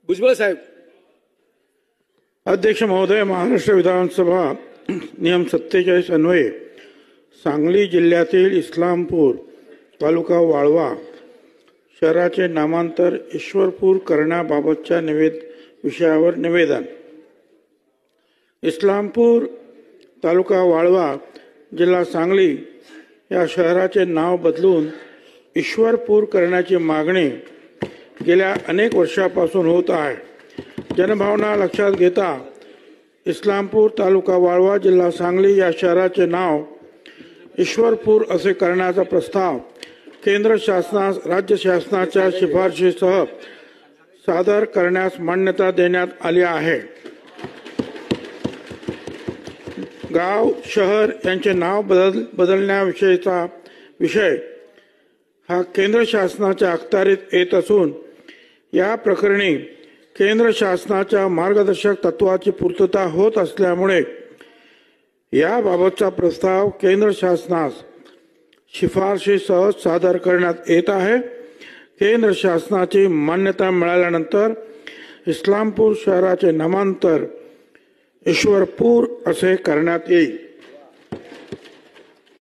भुजबळ साहेब. अध्यक्ष महोदय, महाराष्ट्र विधानसभा नियम 47 अन्वये सांगली जिल्ह्यातील इस्लामपूर तालुका वाळवा शहराचे नामांतर ईश्वरपूर करण्याबाबतच्या विषयावर निवेदन. इस्लामपूर तालुका वाळवा जिल्हा सांगली या शहराचे नाव बदलून ईश्वरपूर करण्याची मागणी गेल्या अनेक वर्षापासून होत आहे. जनभावना लक्षात घेता इस्लामपूर तालुका वाळवा जिल्हा सांगली या शहराचे नाव ईश्वरपूर असे करण्याचा प्रस्ताव केंद्र शासनास राज्य शासनाच्या शिफारशीसह सादर करण्यास मान्यता देण्यात आली आहे. गाव शहर यांचे नाव बदलण्याविषयीचा विषय हा केंद्र शासनाच्या अखत्यारीत येत असून या प्रकरणी केंद्र शासनाच्या मार्गदर्शक तत्वाची पूर्तता होत असल्यामुळे याबाबतचा प्रस्ताव केंद्र शासनास शिफारशीसह सादर करण्यात येत आहे. केंद्र शासनाची मान्यता मिळाल्यानंतर इस्लामपूर शहराचे नामांतर ईश्वरपूर असे करण्यात येईल.